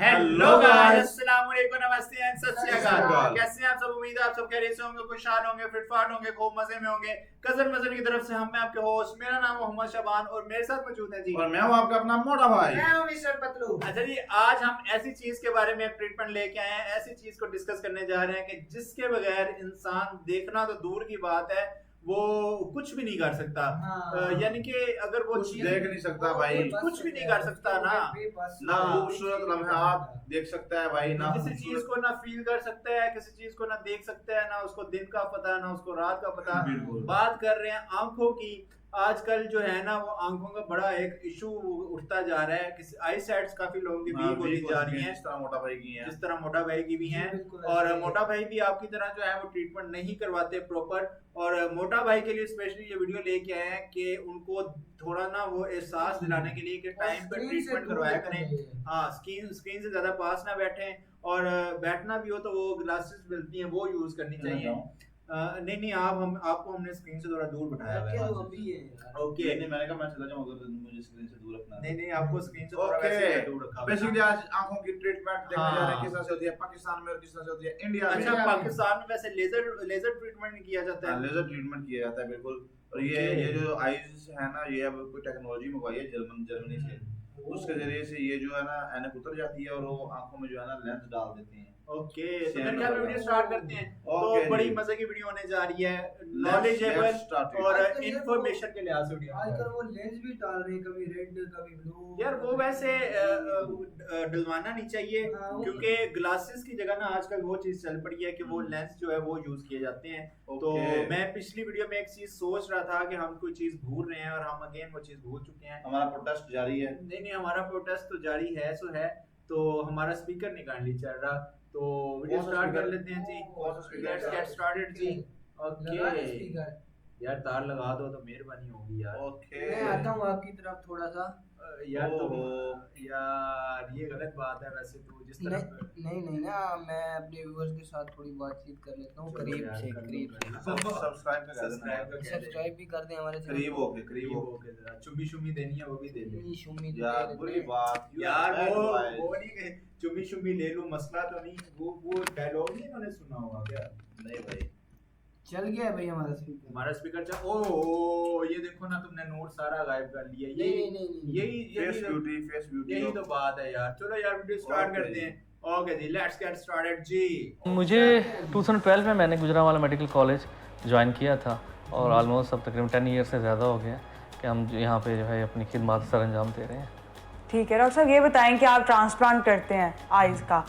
Hello guys, अस्सलाम वालेकुम, नमस्ते एंड सत श्री अकाल। कैसे हैं आप सब? उम्मीद है आप सब खैरियत से होंगे, खुशहाल होंगे, फिटफाट होंगे, खूब मजे में होंगे। कजर मजर की तरफ से हम मैं आपके होस्ट, मेरा नाम मोहम्मद शबान और मेरे साथ मौजूद है जी, और मैं हूं आपका अपना मोटा भाई। मैं हूं मिस्टर पतलू। अच्छा जी, आज हम ऐसी चीज के बारे में ट्रीटमेंट लेके आए हैं, ऐसी चीज को डिस्कस करने जा रहे हैं कि जिसके बगैर इंसान देखना तो दूर की बात है, वो कुछ भी नहीं कर सकता। यानी कि अगर वो कुछ चीज देख नहीं सकता भाई, कुछ भी नहीं कर सकता ना ना खूबसूरत लम्हात देख सकता है भाई, ना किसी चीज को ना फील कर सकता है, किसी चीज को ना देख सकता है, ना उसको दिन का पता ना उसको रात का पता। बात कर रहे हैं आंखों की। आजकल जो है ना वो आंखों का बड़ा एक इशू उठता जा रहा है। किसी आई साइट्स काफी लोगों की वीक होती जा रही हैं, जिस तरह मोटा भाई की हैं, जिस तरह मोटा भाई की भी हैं। और मोटा भाई भी आपकी तरह जो है वो ट्रीटमेंट नहीं करवाते प्रॉपर। और मोटा भाई के लिए स्पेशली ये वीडियो लेके आए हैं कि उनको थोड़ा ना वो एहसास दिलाने के लिए कि टाइम पे ट्रीटमेंट करवाया करें। हाँ, स्क्रीन से ज्यादा पास ना बैठें, और बैठना भी हो तो वो ग्लासेस मिलती हैं वो यूज करनी चाहिए। नहीं, आपको हमने स्क्रीन से थोड़ा दूर बिठाया हुआ है। ओके, नहीं मैंने कहा मैं चला जाऊं, अगर मुझे स्क्रीन से दूर रखना है। नहीं, आपको स्क्रीन से थोड़ा वैसे दूर रखा हुआ है। बेसिकली आज आंखों की ट्रीटमेंट देखने जा रहे हैं, किस तरह से होती है पाकिस्तान में और किस तरह से होती है इंडिया में। अच्छा, पाकिस्तान में वैसे लेजर ट्रीटमेंट किया जाता है। लेजर ट्रीटमेंट किया जाता है बिल्कुल। और ये जो आईज है ना, ये अब कोई टेक्नोलॉजी मंगवाई है जर्मनी से, उसके जरिए से ये जो है ना ऐनक उतर जाती है और वो आंखों में जो है ना लेंस डाल देते हैं। ओके, तो फिर क्या वीडियो स्टार्ट करते हैं। तो बड़ी मजे की वीडियो होने जा रही है, नॉलेजेबल और इंफॉर्मेशन के लिहाज से वीडियो। आजकल वो लेंस भी डाल रहे हैं, कभी रेड कभी ब्लू। यार वो वैसे डलवाना नहीं चाहिए, क्योंकि ग्लासेस की जगह ना आजकल वो चीज चल पड़ी है कि वो लेंस जो है वो यूज किए जाते हैं। तो मैं पिछली वीडियो में एक चीज सोच रहा था कि हम कोई चीज भूल रहे हैं और हम अगेन वो चीज भूल चुके हैं। हमारा प्रोटेस्ट जारी है। नहीं, हमारा प्रोटेस्ट तो जारी है सो है। तो हमारा स्पीकर नहीं काइंडली चल रहा, तो वीडियो स्टार्ट कर लेते हैं जी। लेट्स गेट स्टार्टेड जी। ओके यार, तार लगा दो तो मेहरबानी होगी यार। ओके, मैं आता हूँ आपकी तरफ थोड़ा सा। यार तो यार ये गलत बात है वैसे तो, जिस तरह नहीं ना, मैं अपने व्यूअर्स के साथ थोड़ी बातचीत कर लेता हूँ करीब से। सब्सक्राइब भी कर दें हमारे चैनल। करीब होके जरा चुम्मी देनी है वो भी दे दे यार। बुरी बात यार, वो नहीं चुम्मी ले लूं, मसला तो नहीं। वो डायलॉग नहीं उन्होंने सुना होगा क्या? नहीं भाई, चल गया भाई हमारा स्पीकर चल। ओ ये देखो ना, तुमने नोट सारा गायब कर लिया। फेस ब्यूटी यही तो बात है यार। चलो यार वीडियो स्टार्ट करते हैं। ओके जी, लेट्स गेट स्टार्टेड जी। मुझे 2012 में मैंने गुजरांवाला मेडिकल कॉलेज ज्वाइन किया था, और ऑलमोस्ट अब तकरीबन 10 ईयर से ज़्यादा हो गया कि हम यहाँ पे जो है अपनी खिदमत सर अंजाम दे रहे हैं। ठीक है डॉक्टर साहब, ये बताएं कि आप ट्रांसप्लांट करते हैं आइज़ का,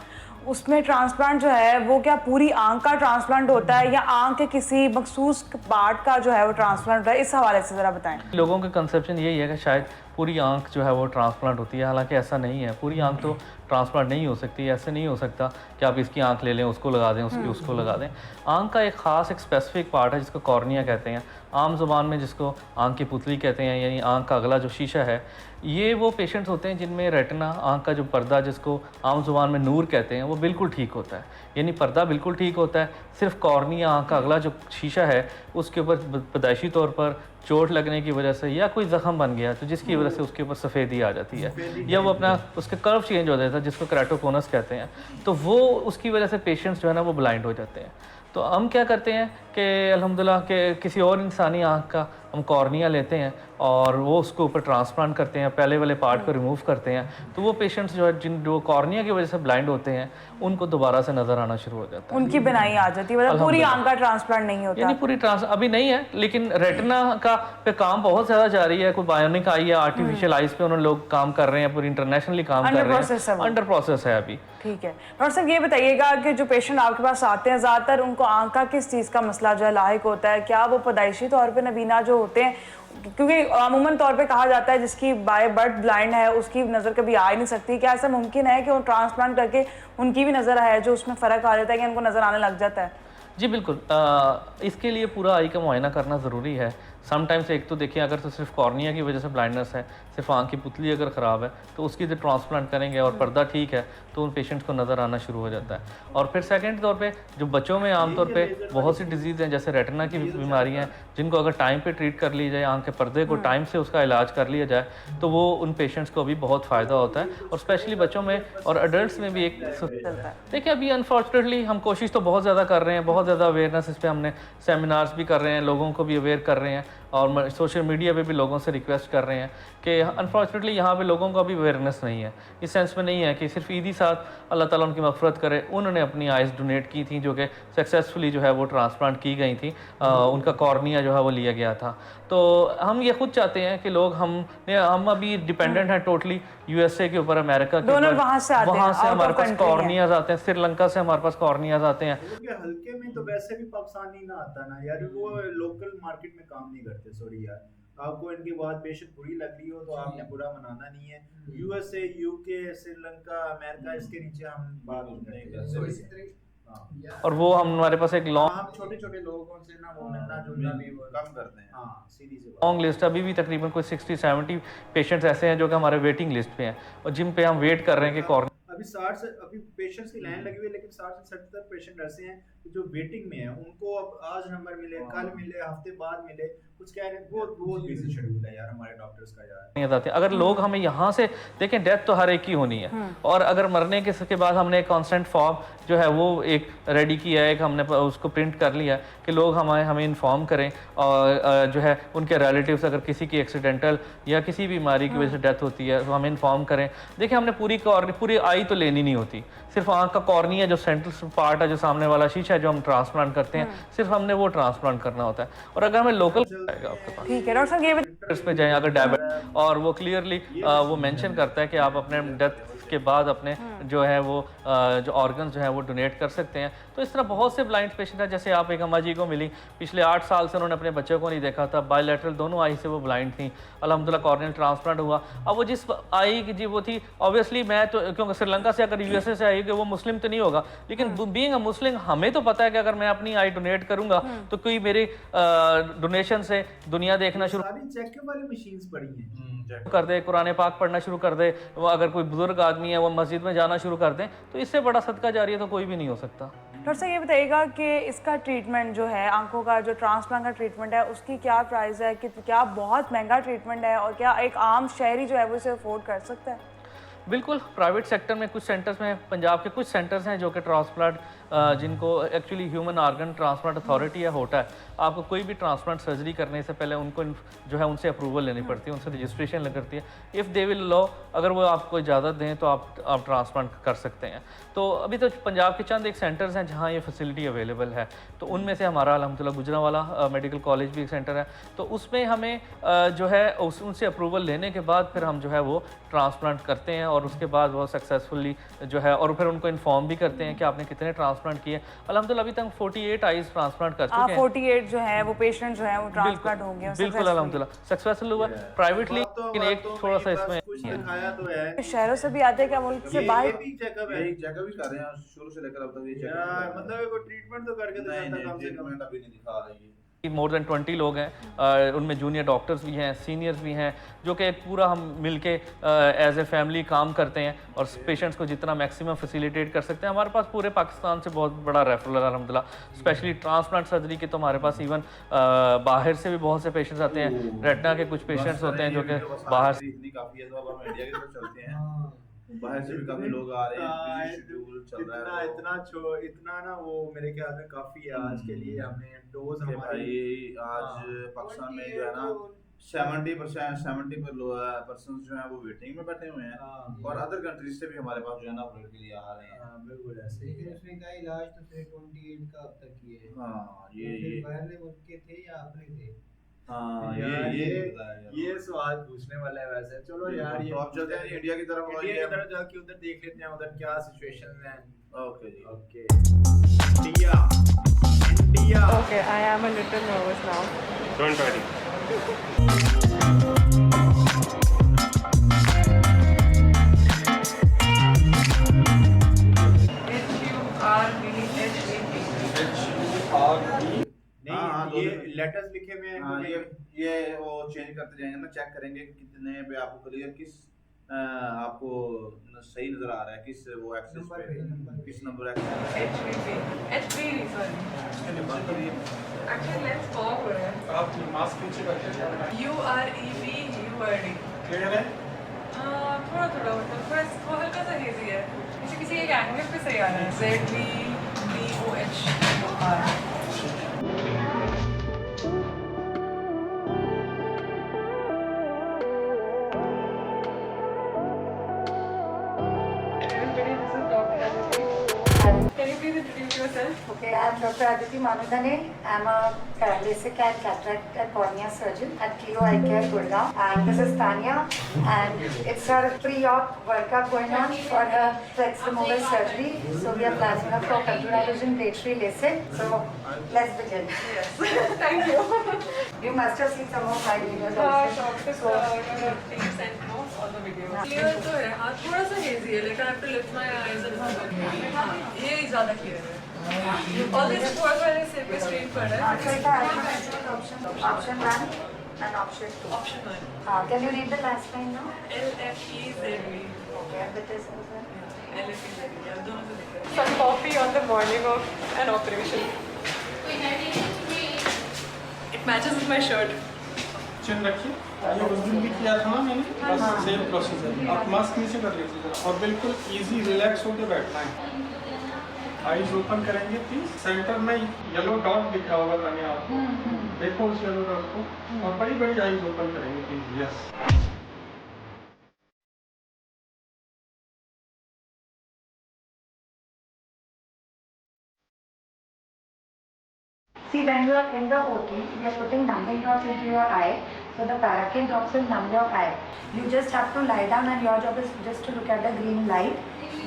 उसमें ट्रांसप्लांट जो है वो क्या पूरी आंख का ट्रांसप्लांट होता है या आंख के किसी मखसूस पार्ट का जो है वो ट्रांसप्लांट होता है? इस हवाले से ज़रा बताएं। लोगों का कंसेप्शन यही है कि शायद पूरी आंख जो है वो ट्रांसप्लांट होती है, हालांकि ऐसा नहीं है। पूरी आंख तो ट्रांसप्लांट नहीं हो सकती। ऐसे नहीं हो सकता कि आप इसकी आंख ले लें, उसको लगा दें, उसकी उसको लगा दें। आंख का एक ख़ास एक स्पेसिफिक पार्ट है जिसको कॉर्निया कहते हैं, आम ज़ुबान में जिसको आंख की पुतली कहते हैं, यानी आंख का अगला जो शीशा है। ये वो पेशेंट्स होते हैं जिनमें रेटिना, आंख का जो पर्दा जिसको आम ज़ुबान में नूर कहते हैं, वो बिल्कुल ठीक होता है, यानी पर्दा बिल्कुल ठीक होता है। सिर्फ कॉर्निया, आंख का अगला जो शीशा है, उसके ऊपर पैदाइशी तौर पर चोट लगने की वजह से या कोई ज़ख़म बन गया तो जिसकी वजह से उसके ऊपर सफ़ेदी आ जाती है, या वो अपना उसका कर्व चेंज हो जाता है जिसको केराटोकोनस कहते हैं, तो वो उसकी वजह से पेशेंट्स जो है ना वो ब्लाइंड हो जाते हैं। तो हम क्या करते हैं कि अल्हम्दुलिल्लाह के किसी और इंसानी आँख का हम कॉर्निया लेते हैं और वो उसको ऊपर ट्रांसप्लांट करते हैं, पहले वाले पार्ट को रिमूव करते हैं। तो वो पेशेंट्स जो है जो कॉर्निया की वजह से ब्लाइंड होते हैं, उनको दोबारा से नज़र आना शुरू हो जाता है, उनकी बनाई आ जाती है। मतलब पूरी आंख का ट्रांसप्लांट नहीं होता, यानी पूरी अभी नहीं है, लेकिन रेटिना का पे काम बहुत ज़्यादा जारी है। कोई बायोनिक आई है, आर्टिफिशियल आइज पे उन्होंने लोग काम कर रहे हैं, पूरी इंटरनेशनली काम कर रहे हैं, अंडर प्रोसेस है अभी। ठीक है डॉक्टर साहब, ये बताइएगा कि जो पेशेंट आपके पास आते हैं, ज़्यादातर उनको आंख का किस चीज़ का मसला जो है लाहिक होता है? क्या वो पैदाइशी तौर पे नबीना जो होते हैं, क्योंकि अमूमन तौर पे कहा जाता है जिसकी बाय बर्थ ब्लाइंड है उसकी नज़र कभी आ ही नहीं सकती, क्या ऐसा मुमकिन है कि वो ट्रांसप्लांट करके उनकी भी नज़र है जो उसमें फ़र्क आ जाता है कि उनको नज़र आने लग जाता है? जी बिल्कुल, इसके लिए पूरा आई का मुआयना करना ज़रूरी है। समटाइम्स एक तो देखिए अगर तो सिर्फ कॉर्निया की वजह से ब्लाइंडनेस है, सिर्फ आँख की पुतली अगर ख़राब है तो उसकी जो ट्रांसप्लांट करेंगे और पर्दा ठीक है तो उन पेशेंट्स को नज़र आना शुरू हो जाता है। और फिर सेकंड तौर पे जो बच्चों में आमतौर पे बहुत सी डिजीज़ हैं जैसे रेटिना की बीमारियाँ हैं जिनको अगर टाइम पे ट्रीट कर ली जाए, आँख के पर्दे को टाइम से उसका इलाज कर लिया जाए तो वो उन पेशेंट्स को भी बहुत फ़ायदा होता है और स्पेशली बच्चों में और अडल्ट्स में भी एक देखिए अभी अनफॉर्चुनेटली हम कोशिश तो बहुत ज़्यादा कर रहे हैं, बहुत ज़्यादा अवेयरनेस इस पर हमने सेमिनार्स भी कर रहे हैं, लोगों को भी अवेयर कर रहे हैं और सोशल मीडिया पे भी लोगों से रिक्वेस्ट कर रहे हैं कि अनफॉर्चुनेटली यहाँ पे लोगों का भी अवेयरनेस नहीं है, इस सेंस में नहीं है कि सिर्फ ईद ही साथ अल्लाह ताला उनकी मग़फ़िरत करे उन्होंने अपनी आइज़ डोनेट की थी जो कि सक्सेसफुली जो है वो ट्रांसप्लांट की गई थी, उनका कॉर्निया जो है वो लिया गया था। तो हम ये खुद चाहते हैं कि लोग हम अभी डिपेंडेंट हैं टोटली यूएसए के ऊपर, अमेरिका के ऊपर, वहाँ से हमारे पास कॉर्नियाज आते हैं, श्रीलंका से हमारे पास कॉर्नियाज आते हैं। क्योंकि हल्के में तो वैसे भी पाकिस्तानी ना आता ना यार, वो लोकल मार्केट में काम नहीं करते। सॉरी यार, आपको इनकी बात बेशक बुरी लग रही हो तो आपने बुरा मनाना नहीं है। यूएसए, यूके, श्रीलंका, अमेरिका, इसके नीचे हम बात नहीं करते। और वो हमारे पास एक हम छोटे छोटे लोगों से ना वो मिलना जुलना भी कम करते हैं। हाँ, सीधी सी बात। लॉन्ग लिस्ट अभी भी तकरीबन कोई 60-70 पेशेंट्स ऐसे हैं जो कि हमारे वेटिंग लिस्ट पे हैं और जिन पे हम वेट कर रहे हैं कि कॉर्निया अभी 60 से अभी पेशेंट्स की लाइन लगी हुई है, लेकिन 60 से 70 पेशेंट ऐसे हैं जो वेटिंग में है। उनको अब आज नंबर मिले, कल मिले, हफ्ते बाद मिले, कुछ कह रहे हैं। बहुत बिजी शेड्यूल है यार हमारे डॉक्टर्स का यार। जाते हैं। अगर लोग हमें यहाँ से देखें, डेथ तो हर एक की होनी है और अगर मरने के बाद हमने एक कॉन्सेंट फॉर्म जो है वो एक रेडी किया है, एक हमने उसको प्रिंट कर लिया कि लोग हमें इन्फॉर्म करें और जो है उनके रिलेटिव्स अगर किसी की एक्सीडेंटल या किसी बीमारी की वजह से डेथ होती है तो हमें इन्फॉर्म करें। देखिए हमने पूरी आई तो लेनी नहीं होती, सिर्फ आँख का कॉर्निया जो सेंट्रल पार्ट है, जो सामने वाला शीशा है जो हम ट्रांसप्लांट करते हैं, सिर्फ हमने वो ट्रांसप्लांट करना होता है। और अगर हमें लोकल आपके पास ठीक है डॉक्टर साहब, ये पे जाएं अगर डायबिटीज और वो क्लियरली वो मेंशन करता है कि आप अपने डेथ के बाद अपने जो है वो जो ऑर्गन्स जो है वो डोनेट कर सकते हैं। तो इस तरह बहुत से ब्लाइंड पेशेंट हैं। जैसे आप एक अम्मा जी को मिली, पिछले 8 साल से उन्होंने अपने बच्चों को नहीं देखा था, बायलैटरल दोनों आई से वो ब्लाइंड थी, अल्हम्दुलिल्लाह कॉर्नियल ट्रांसप्लांट हुआ। अब वो जिस आई की जी वो थी, ऑब्वियसली मैं तो क्योंकि श्रीलंका से अगर यूएसए से आई वो मुस्लिम तो नहीं होगा, लेकिन बीइंग अ मुस्लिम हमें तो पता है कि अगर मैं अपनी आई डोनेट करूंगा तो कोई मेरी डोनेशन से दुनिया देखना शुरू सारी चेकअप वाली मशीन्स पड़ी हैं। कर दे, कुरान पाक पढ़ना शुरू कर दे, वो अगर कोई बुजुर्ग आदमी है वो मस्जिद में जाना शुरू कर दें, तो इससे बड़ा सदका जारी है तो कोई भी नहीं हो सकता। डॉक्टर साहब ये बताइएगा कि इसका ट्रीटमेंट जो है, आंखों का जो ट्रांसप्लांट का ट्रीटमेंट है, उसकी क्या प्राइस है, कि क्या बहुत महंगा ट्रीटमेंट है और क्या एक आम शहरी जो है वो इसे अफोर्ड कर सकता है? बिल्कुल, प्राइवेट सेक्टर में कुछ सेंटर्स में, पंजाब के कुछ सेंटर्स हैं जो कि ट्रांसप्लांट जिनको actually human organ transplant authority है होता है, आपको कोई भी ट्रांसप्लांट सर्जरी करने से पहले उनको जो है उनसे अप्रूवल लेनी पड़ती है, उनसे रजिस्ट्रेशन लेनी पड़ती है। इफ़ दे विल लो, अगर वो आपको इजाज़त दें तो आप ट्रांसप्लांट कर सकते हैं। तो अभी तो पंजाब के चंद एक सेंटर्स हैं जहाँ ये फैसिलिटी अवेलेबल है, तो उनमें से हमारा अल्हम्दुलिल्लाह गुजरांवाला मेडिकल कॉलेज भी एक सेंटर है। तो उसमें हमें जो है उनसे अप्रूवल लेने के बाद फिर हम जो है वो ट्रांसप्लांट करते हैं और उसके बाद वो सक्सेसफुली जो है, और फिर उनको इन्फॉर्म भी करते हैं कि आपने कितने ट्रांसप्लांट किए। अल्हम्दुलिल्लाह अभी तक 48 आइज ट्रांसप्लांट कर चुके हैं। 48 जो है वो पेशेंट जो है वो ट्रांसप्लांट हो गए बिल्कुल अल्हम्दुलिल्लाह सक्सेसफुल हुआ प्राइवेटली, लेकिन एक थोड़ा सा इसमें दिखाया तो है। शहरों से भी आते हैं क्या, मुल्क से बाहर? ये भी चेकअप है चेकअप ही कर रहे हैं शुरू से लेकर अब तक ये यार, मतलब कोई ट्रीटमेंट तो करके तो जाता कम से कम। ट्रीटमेंट अभी नहीं दिखा रही है। मोर देन 20 लोग हैं, उनमें जूनियर डॉक्टर्स भी हैं, सीनियर्स भी हैं, जो कि पूरा हम मिलके एज ए फैमिली काम करते हैं और पेशेंट्स को जितना मैक्सिमम फैसिलिटेट कर सकते हैं। हमारे पास पूरे पाकिस्तान से बहुत बड़ा रेफरल है अल्हम्दुलिल्लाह, स्पेशली ट्रांसप्लांट सर्जरी के तो हमारे पास इवन बाहर से भी बहुत से पेशेंट्स आते हैं। रेटिना के कुछ पेशेंट्स होते हैं जो कि बाहर से इतनी काफी है, तो अब हम इंडिया की तरफ चलते हैं, बाहर से भी काफी लोग आ रहे हैं, शेड्यूल चल रहा है। इतना ना वो मेरे ख्याल में काफी है आज के लिए। हमने डोज हमारी भाई आज पाकिस्तान में जो है ना 70% जो है वो वेटिंग में बैठे हुए हैं और अदर कंट्रीज से भी हमारे पास जो है ना अपडेट के लिए आ रहे हैं। बिल्कुल ऐसे ही है। उसने कहा इलाज तो फिर 28 का अब तक किए हैं। हाँ ये बाहर मुल्क के थे या अपने थे? हाँ ये सवाल पूछने वाला है वैसे। चलो यार, ये तो आप चलते हैं इंडिया की तरफ और इंडिया की तरफ जाके उधर देख लेते हैं उधर क्या सिचुएशन है। Okay ji. Okay India Okay, I am a little nervous now. Don't worry. नहीं, ये लेटर्स लिखे हुए हैं। हाँ, ये ये वो चेंज करते जाएंगे ना, चेक करेंगे कि कितने पे आपको क्लियर किस आपको सही नजर आ रहा है, किस वो एक्सेस पे किस number access HBV sorry actually let's forward आप मास्क नीचे रखिए। UREV क्लियर है? थोड़ा थोड़ा मतलब थोड़ा वो हल्का सा हेजी है, किसी किसी एक एंगल पे सही आ रहा है। ZBBOHR Can you please introduce yourself? Okay, I'm Dr. Aditi Manudhane. I'm a LASIK and cataract and cornea surgeon at Clio Eye Care, Gurgaon. And this is Tanya. And it's her pre-op workup going on for her flex removal surgery. So we are planning her for computer vision grade 3 LASIK. So let's begin. Yes. Thank you. You must have seen some of my videos So, also. please send no all the videos. Clear तो है, हाँ थोड़ा सा hazy है, लेकिन I have to lift my eyes and हाँ ये ज़्यादा clear है. All this work वाले सिर पे strain पड़ रहा है. So option 1 and option 2. Option 1. Can you read the last line now? LFEZV. Okay, and the test as well. LFEZV. अब दोनों से दिख रहा है. Some coffee on the morning of an operation. It matches with my shirt. चिन रखिए। ये उस दिन भी किया था ना मैंने, बस सेम प्रोसीजर। आप मास्क नीचे कर लीजिए और बिल्कुल इजी रिलैक्स होकर बैठना है। आईज ओपन करेंगे प्लीज। सेंटर में येलो डॉट दिखा होगा ताने आपको, देखो उस येलो डॉट को और बड़ी बड़ी आईज ओपन करेंगे please. Yes. See, when you are in the OT, we are putting numbing drops into your eye. So the paraffin drops will numb your eye. You just have to lie down and your job is just to look at the green light.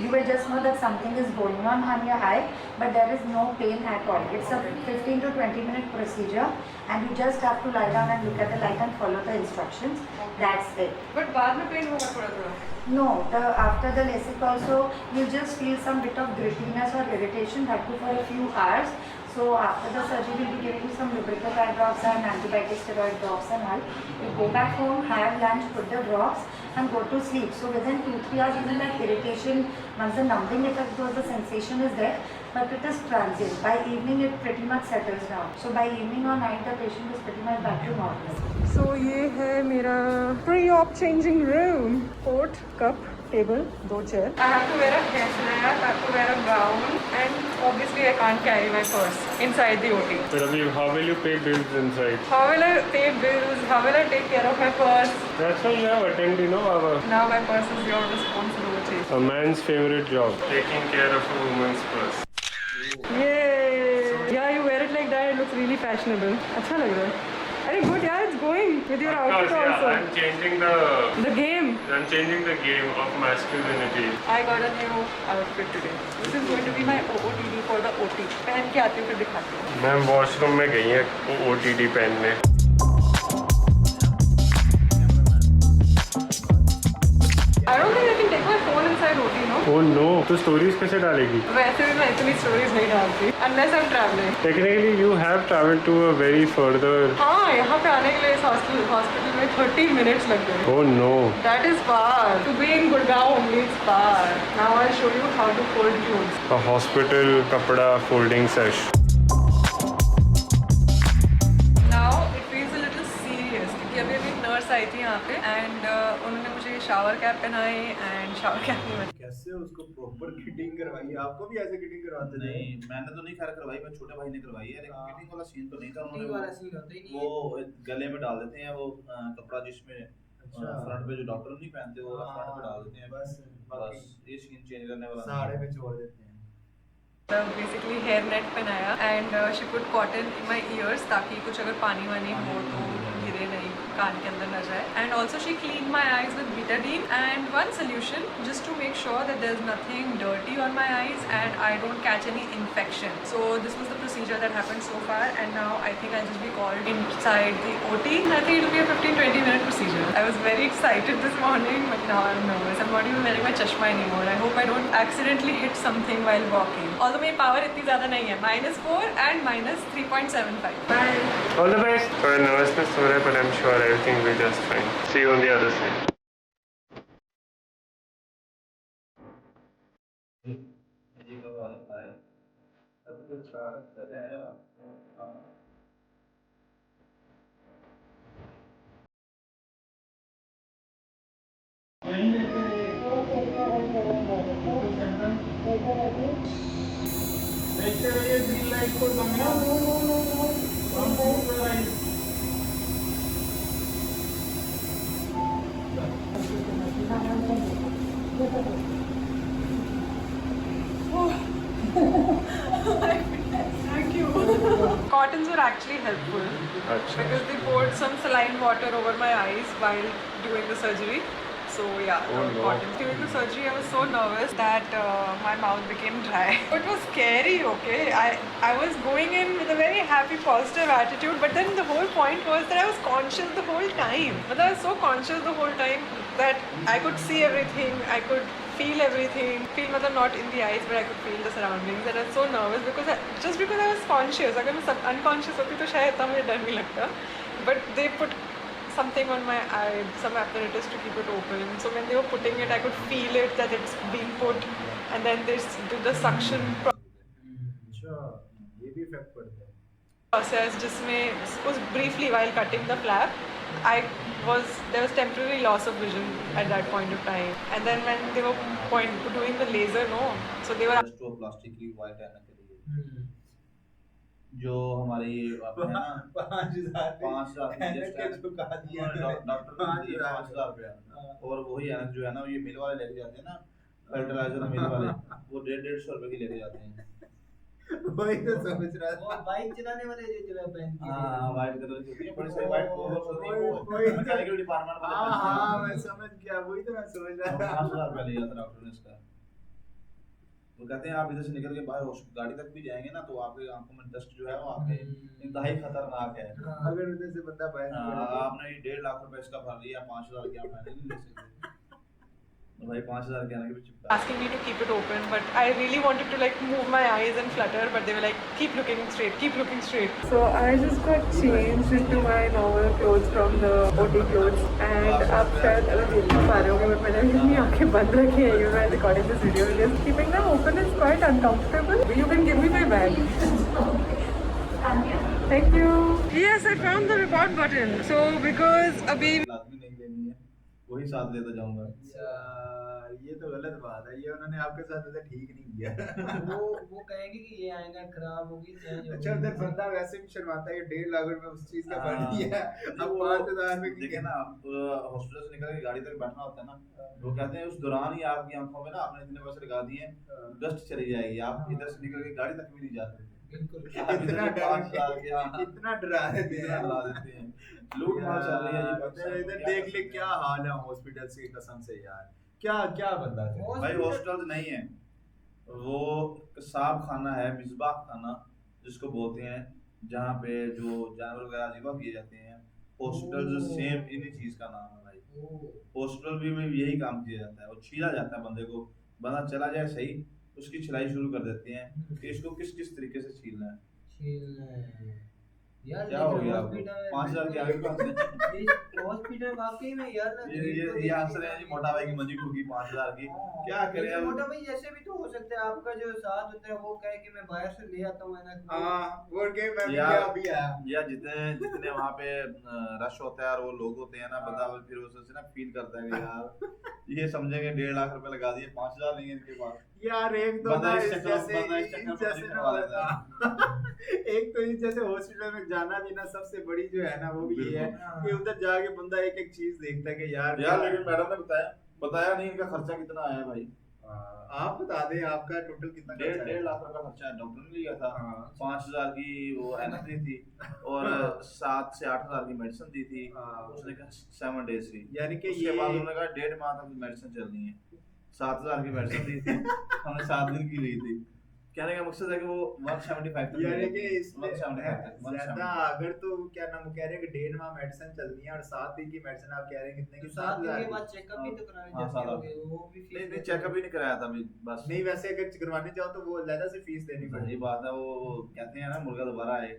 You will just know that something is going on your eye, but there is no pain at all. It's a 15 to 20-minute procedure and you just have to lie down and look at the light and follow the instructions. That's it. But बाद में pain होगा थोड़ा थोड़ा. No, after the LASIK also, you just feel some bit of grittiness or irritation, that too for a few hours. So after the surgery, we'll be giving you some lubricant eye drops and antibiotic steroid drops and all. You go back home, have lunch, put the drops and go to sleep. So within 2-3 hours, even that irritation, once the numbing effect goes, the sensation is there, but it is transient. By evening, it pretty much settles down. So by evening or night, the patient is pretty much back to normal. So ये है मेरा pre-op changing room. Port, cup, table, 2 chairs. I have to wear a headlamp, I have to wear a gown, and obviously I can't carry my purse inside the OT. So Ravi, how will you pay bills inside? How will I pay bills? How will I take care of my purse? That's why you have attended, you know, our Now my purse is your responsibility. a man's favorite job, taking care of a woman's purse. Yay! Yeah, you wear it like that. It looks really fashionable. अच्छा लग रहा है. अरे good यार, it's going with your Of outfit course, also. yeah, I'm changing the game of masculinity. I got a new outfit today. This is going to be my OOTD for the OT. पहन के आती हूँ फिर दिखाती हूँ. Ma'am washroom में गई है OTD पहनने. I don't think I can take my phone inside OT, no? Oh no, तो stories कैसे डालेगी? वैसे भी मैं इतनी स्टोरीज नहीं डालती unless I'm traveling. Technically, you have traveled to a very further. हाँ, यहाँ पे आने के लिए इस हॉस्पिटल में 30 minutes लग गए. Oh no. That is far. To be in Gurgaon only is far. Now I'll show you how to fold clothes. A hospital kapda folding sesh. Now it feels a little serious क्योंकि अभी अभी nurse आई थी यहाँ पे and उन्होंने मुझे shower cap पहनाई and shower cap में कैसे उसको प्रॉपर किटिंग करवाई है? आपको भी ऐसे किटिंग करवाते थे? नहीं, मैंने तो नहीं खैर करवाई, मैं छोटे भाई ने करवाई है, लेकिन किटिंग वाला सीन तो नहीं था। किटिंग वाला सीन होता ही नहीं है। वो गले में डाल देते हैं वो कपड़ा जिसमें फ्रंट पे जो डॉक्टर नहीं पहनते वो फ्रंट पे डाल देते हैं, बस ये सीन चेंज करने वाला साड़े पे छोड़ देते हैं। बेसिकली हेयर नेट पहनाया and she put cotton in my years ताकि कुछ अगर पानी वानी हो तो गिरे नहीं. कान के अंदर न जाए. And also she cleaned my eyes with betadine and one solution just to make sure that there's nothing dirty on my eyes and I don't catch any infection. So this was the procedure that happened so far, and now I think I'll just be called inside the OT. I think it'll be a 15-20 minute procedure. I was very excited this morning, but now I'm nervous. I'm not even wearing my chashma anymore. I hope I don't accidentally hit something while walking. Although my power इतनी ज़्यादा नहीं है, -4 and -3.75. Bye. All the best. So nervousness हो रहा है, but I'm sure everything will just fine. See you on the other side. देखते रहिए green light को Thank you. Cottons were actually helpful because they poured some saline water over my eyes while doing the surgery. So yeah, cotton. During the surgery, I was so nervous that my mouth became dry. It was scary. Okay, I was going in with a very happy, positive attitude, but then the whole point was that I was conscious the whole time. But I was so conscious the whole time that I could see everything. I could feel everything. Feel मतलब not in the eyes, but I could feel the surroundings. And I was so nervous because just because I was conscious. अगर मैं unconscious होती तो शायद इतना मुझे डर नहीं लगता. But they put something on my eye, some apparatus to keep it open. So when they were putting it, I could feel it that it's being put, and then they do the suction अच्छा ये भी effect पड़ता है. process. जिसमें was briefly while cutting the flap, there was temporary loss of vision at that point of time. And then when they were doing the laser, so they were. Plastic की white आने के लिए जो हमारी है ना 5,000 doctor 5,000 रुपया, और वही ऐनक जो है ना ये मिल वाले लेके जाते हैं ना, फर्टिलाइजर मिल वाले, वो 150 रुपए की लेके जाते हैं. वही तो समझ रहा था. वो बाइक चलाने वाले जो चला पहन के हाँ वाइट कलर की होती है, बड़ी सारी वाइट कलर होती है, वो मैकेनिकल डिपार्टमेंट वाले. हाँ मैं समझ गया, वही तो मैं समझ रहा था. 5,000 रुपया लिया था डॉक्टर ने इसका. वो कहते हैं आप इधर से निकल के बाहर गाड़ी तक भी जाएंगे ना तो आपकी आंखों में डस्ट जो है वो आपके इंतहाई खतरनाक है. अगर उधर से बंदा बाहर आपने 1.5 लाख रुपए इसका भर लिया, 5,000 की आप फाइनल नहीं ले सकते. तो भाई 5,000 के आने के पीछे Asking me to keep it open, but I really wanted to like move my eyes and flutter, but they were like, keep looking straight, keep looking straight. So I just got changed into my normal clothes from the OT clothes, and आप शायद अगर देख नहीं पा रहे होंगे, but मैंने अपनी आंखें बंद रखी हैं. You know, recording this video, just keeping them open is quite uncomfortable. You can give me my bag. Thank you. Yes, I found the record button. So because अभी लाजमी नहीं लेनी है, वही साथ लेता जाऊंगा. ये तो गलत बात है. ये उन्होंने आपके साथ ऐसा ठीक नहीं किया. वो कहेंगे कि ये आएगा खराब होगी, चेंज होगी. अच्छा उधर बंदा वैसे भी शर्माता है. 1.5 लाख रुपए उस चीज का भर दिया, अब 5,000 में देखिए ना, आप हॉस्पिटल से निकल के गाड़ी तक बैठना होता है ना, वो कहते हैं उस दौरान ही आपकी आंखों में ना आपने इतने पैसे लगा दिए, डस्ट चली जाएगी, आप इधर से निकल के गाड़ी तक भी नहीं जा सकते. इतना डरा देते हैं. लूट मार चल रही है. इधर देख ले क्या हाल है हॉस्पिटल से, कसम से यार. क्या बंदा है भाई. हॉस्पिटल नहीं है, वो कसाब खाना है, मिसबाह खाना जिसको बोलते हैं, जहाँ पे जो जानवर वगैरह ज़िबा किए जाते हैं. हॉस्पिटल जो सेम इन्हीं चीज का नाम है भाई. हॉस्पिटल भी में यही काम किया जाता है. वो छीला जाता है बंदे को, बंदा चला जाए सही, उसकी छिलाई शुरू कर देते हैं कि इसको किस किस तरीके से छीलना है. यार क्या हो गया आपको? 5,000 के आगे हॉस्पिटल वाकई में यार ना ये हंस रहे हैं जी. मोटा भाई की मंजी ठोकी 5,000 की. क्या करें अब? मोटा भाई ऐसे भी तो हो सकता है आपका जो साथ होता है वो कहे कि मैं बाहर से ले आता हूं ना. हां वो गेम में क्या अभी है या जितने वहां पे रश होता है और वो लोग होते हैं ना, बंदा फिर उससे ना फील करता है कि यार ये समझेंगे 1.5 लाख रुपए लगा दिए, 5,000 नहीं है इनके पास. यार एक तो बंदा जैसे एक तो इस जैसे हॉस्पिटल में जाना भी ना सबसे बड़ी जो है ना वो भी ये है कि उधर जाके बंदा एक एक चीज देखता है कि यार लेकिन मैडम ने बताया नहीं इनका खर्चा कितना आया भाई. आप बता दें आपका टोटल कितना खर्चा है? 1.5 लाख रुपया खर्चा डॉक्टर ने लिया था। हाँ। 5,000 की वो एनर्जी थी और 7 से 8,000 की मेडिसिन दी थी। उसने कहा 7 डेज की, यानी कि उसके ये बाद उन्होंने कहा 1.5 माह तक मेडिसिन चलनी है। 7,000 की मेडिसिन दी थी, हमने 7 दिन की ली थी। कहने का मकसद है कि वो 175 तक यानी कि इसमें 175 तक, ज्यादा अगर तो क्या नाम कह रहे हैं कि 1.5 माह मेडिसिन चलनी है और 7 दिन की मेडिसिन आप कह रहे हैं कितने की? 7 दिन के बाद चेकअप भी तो कराने हाँ, जाते होंगे, वो भी फीस नहीं चेकअप ही नहीं कराया था अभी, बस नहीं वैसे अगर करवाने जाओ तो वो अलग से फीस देनी सही पड़ेगी। बात है। वो कहते हैं ना मुर्गा दोबारा आए।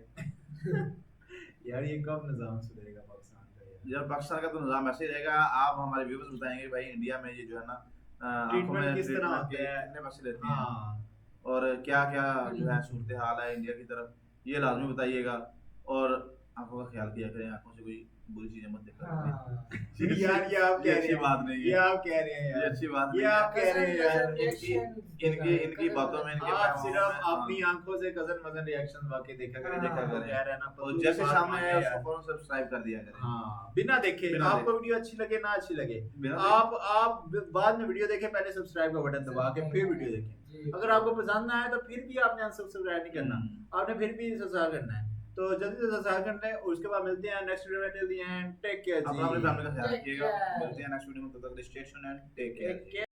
यार ये कब निजाम सुधरेगा पाकिस्तान का यार? यार पाकिस्तान का तो निजाम ऐसे ही रहेगा। आप हमारे व्यूअर्स बताएंगे भाई इंडिया में ये जो है ना आंखों में ट्रीटमेंट किस तरह ट्रीटमेंट के होता है? कितने पैसे लेते हैं हाँ और क्या क्या जो है सूरत हाल है इंडिया की तरफ, ये लाजमी बताइएगा। और आंखों का ख्याल किया करें, आंखों से कोई बुरी चीजें मत देखा करें। यार ये आप ये कह अच्छी रहे हैं, बात नहीं ये है, आप कह रहे हैं ये यार, अच्छी बात ये नहीं आप कह रहे हैं यार। इनकी बातों में इनके आप पैगामों सिर्फ में, अपनी आंखों से कजन मजन रिएक्शन वाकई देखा करें, देखा हाँ। करें यार है ना। और जैसे सामने है उसको फौरन सब्सक्राइब कर दिया करें। हाँ बिना देखे, बिना आपको वीडियो अच्छी लगे ना अच्छी लगे, बिना आप बाद में वीडियो देखें, पहले सब्सक्राइब का बटन दबा के फिर वीडियो देखें। अगर आपको पसंद ना आए तो फिर भी आपने अनसब्सक्राइब नहीं करना, आपने फिर भी सब्सक्राइब करना है। तो जल्दी से सब्सक्राइब करना है और उसके बाद मिलते हैं नेक्स्ट वीडियो में। Till the end take care अपना अपनी जी। फैमिली का ख्याल रखिएगा। मिलते हैं नेक्स्ट वीडियो में, तब तक stay tuned and take care.